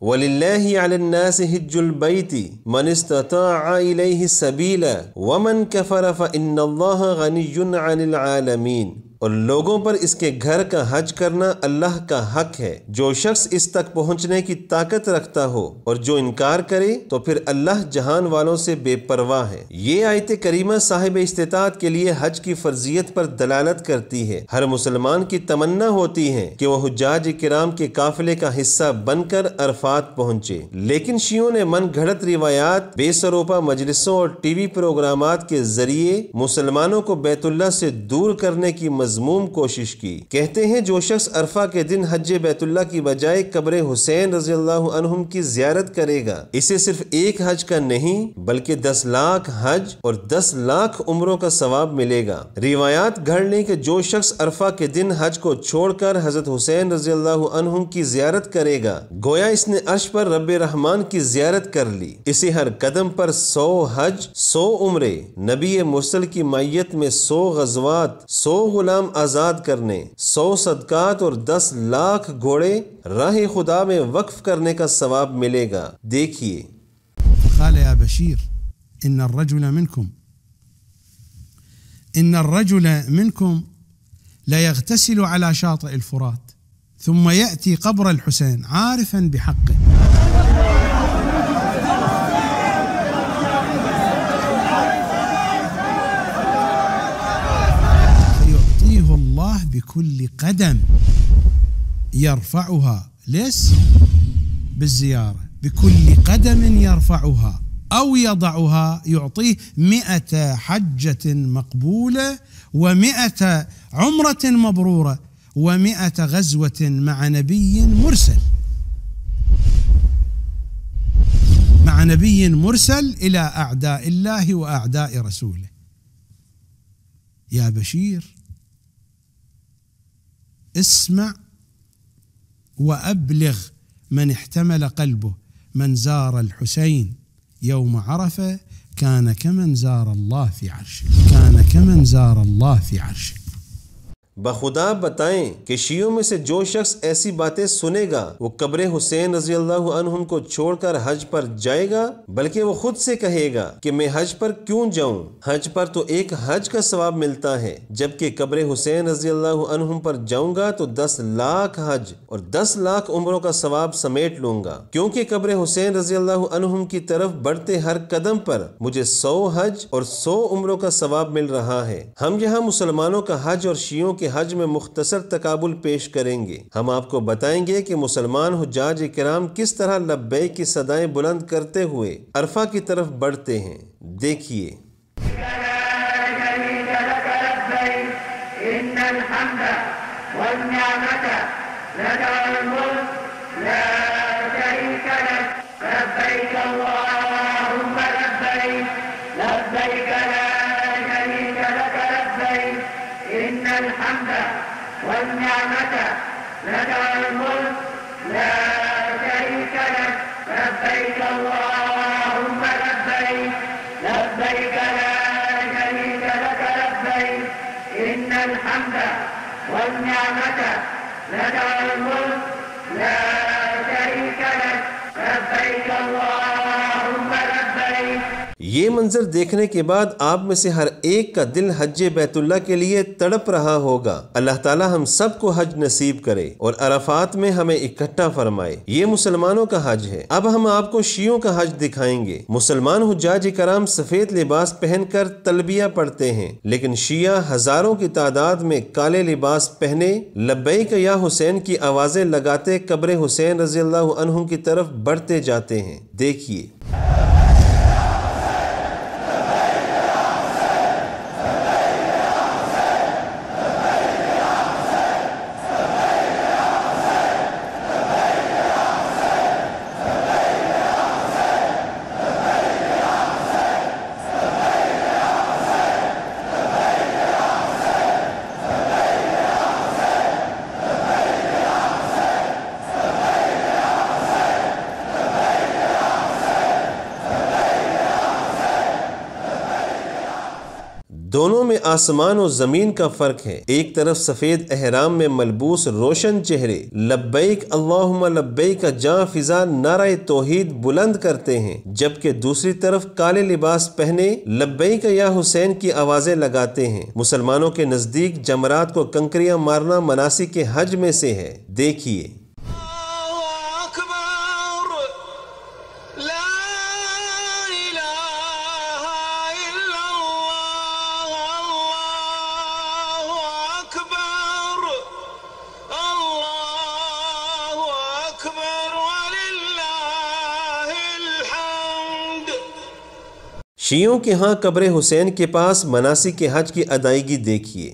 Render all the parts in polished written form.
وَلِلَّهِ عَلَى النَّاسِ حِجُّ الْبَيْتِ مَنِ اسْتَطَاعَ إِلَيْهِ سَبِيلًا وَمَنْ كَفَرَ فَإِنَّ اللَّهَ غَنِيٌّ عَنِ الْعَالَمِينَ۔ اور لوگوں پر اس کے گھر کا حج کرنا اللہ کا حق ہے، جو شخص اس تک پہنچنے کی طاقت رکھتا ہو، اور جو انکار کرے تو پھر اللہ جہان والوں سے بے پرواہ ہے۔ یہ آیت کریمہ صاحب استطاعت کے لیے حج کی فرضیت پر دلالت کرتی ہے۔ ہر مسلمان کی تمنا ہوتی ہے کہ وہ حجاج کرام کے قافلے کا حصہ بن کر عرفات پہنچے، لیکن شیعوں نے من گھڑت روایات، بے سروپا مجلسوں اور ٹی وی پروگرامات کے ذریعے مسلمانوں کو بیت اللہ سے دور کرنے کی مذموم کوشش کی۔ کہتے ہیں جو شخص عرفہ کے دن حج بیت اللہ کی بجائے قبر حسین رضی اللہ عنہم کی زیارت کرے گا، اسے صرف ایک حج کا نہیں بلکہ 10 لاکھ حج اور 10 لاکھ عمروں کا ثواب ملے گا۔ روایات گھڑ لیں کہ جو شخص عرفہ کے دن حج کو چھوڑ کر حضرت حسین رضی اللہ عنہم کی زیارت کرے گا، گویا اس نے عرش پر رب رحمان کی زیارت کر لی۔ اسے ہر قدم پر 100 حج، 100 عمرے، نبی مرسل کی معیت میں 100 غزوات، 100 غلام آزاد کرنے، 100 صدقات اور 10 لاکھ گھوڑے راہ خدا میں وقف کرنے کا ثواب ملے گا۔ دیکھیے قال يا بشير إن الرجل منكم لا يغتسل على شاطئ الفرات ثم يأتي قبر الحسين عارفا بحقه فيعطيه الله بكل قدم يرفعها، ليس بالزيارة، بكل قدم يرفعها أو يضعها يعطيه 100 حجة مقبولة و100 عمرة مبرورة و100 غزوة مع نبي مرسل، مع نبي مرسل إلى أعداء الله وأعداء رسوله. يا بشير اسمع وأبلغ من احتمل قلبه، من زار الحسين يوم عرفة كان كمن زار الله في عرشه، كان كمن زار الله في عرشه۔ بخدا بتائیں کہ شیعوں میں سے جو شخص ایسی باتیں سنے گا وہ قبر حسین رضی اللہ عنہم کو چھوڑ کر حج پر جائے گا، بلکہ وہ خود سے کہے گا کہ میں حج پر کیوں جاؤں، حج پر تو ایک حج کا ثواب ملتا ہے، جبکہ قبر حسین رضی اللہ عنہم پر جاؤں گا تو 10 لاکھ حج اور 10 لاکھ عمروں کا ثواب سمیٹ لوں گا، کیونکہ قبر حسین رضی اللہ عنہم کی طرف بڑھتے ہر قدم پر مجھے 100 حج اور 100 عمروں کا ثواب مل رہا ہے۔ ہم یہاں مسلمانوں کا حج اور شیعوں کے حج میں مختصر تقابل پیش کریں گے۔ ہم آپ کو بتائیں گے کہ مسلمان حجاج کرام کس طرح لبیک کی صدائیں بلند کرتے ہوئے عرفہ کی طرف بڑھتے ہیں۔ دیکھیے والنعمة لك الملك لا شريك لك لبيك اللهم لبيك لبيك لا شريك لك لبيك إن الحمد والنعمة لك الملك لا شريك لك لبيك اللهم لبيك۔ یہ منظر دیکھنے کے بعد آپ میں سے ہر ایک کا دل حج بیت اللہ کے لیے تڑپ رہا ہوگا۔ اللہ تعالی ہم سب کو حج نصیب کرے اور عرفات میں ہمیں اکٹھا فرمائے۔ یہ مسلمانوں کا حج ہے۔ اب ہم آپ کو شیعوں کا حج دکھائیں گے۔ مسلمان حجاج کرام سفید لباس پہن کر تلبیہ پڑھتے ہیں، لیکن شیعہ ہزاروں کی تعداد میں کالے لباس پہنے لبیک یا حسین کی آوازیں لگاتے قبر حسین رضی اللہ عنہ کی طرف بڑھتے جاتے ہیں۔ دیکھیے دونوں میں آسمان و زمین کا فرق ہے۔ ایک طرف سفید احرام میں ملبوس روشن چہرے لبیک اللہم لبیک کا جاں فضا نعرہ توحید بلند کرتے ہیں، جبکہ دوسری طرف کالے لباس پہنے لبیک یا حسین کی آوازیں لگاتے ہیں۔ مسلمانوں کے نزدیک جمرات کو کنکریاں مارنا مناسک کے حج میں سے ہے۔ دیکھیے شیعوں کے ہاں قبر حسین کے پاس مناسک حج کی ادائیگی دیکھیے۔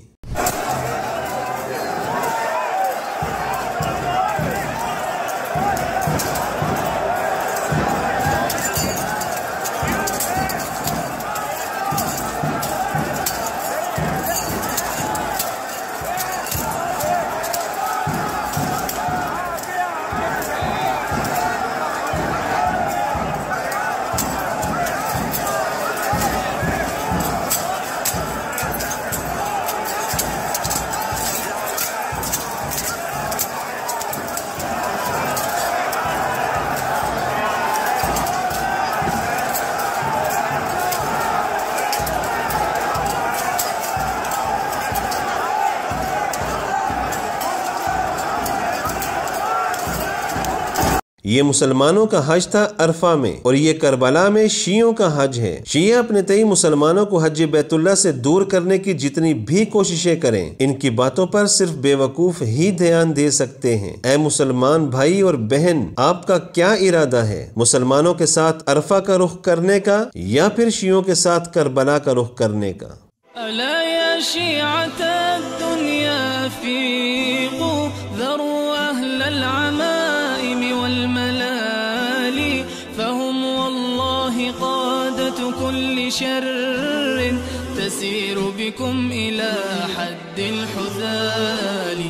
یہ مسلمانوں کا حج تھا عرفہ میں، اور یہ کربلا میں شیعوں کا حج ہے۔ شیعہ اپنے تئیں مسلمانوں کو حج بیت اللہ سے دور کرنے کی جتنی بھی کوششیں کریں، ان کی باتوں پر صرف بے وقوف ہی دھیان دے سکتے ہیں۔ اے مسلمان بھائی اور بہن، آپ کا کیا ارادہ ہے؟ مسلمانوں کے ساتھ عرفہ کا رخ کرنے کا یا پھر شیعوں کے ساتھ کربلا کا رخ کرنے کا؟ ألا يا شيعة الدنيا فيقوا ذروا أهل العمائم والملالي فهم والله قادة كل شر تسير بكم إلى حد الحذال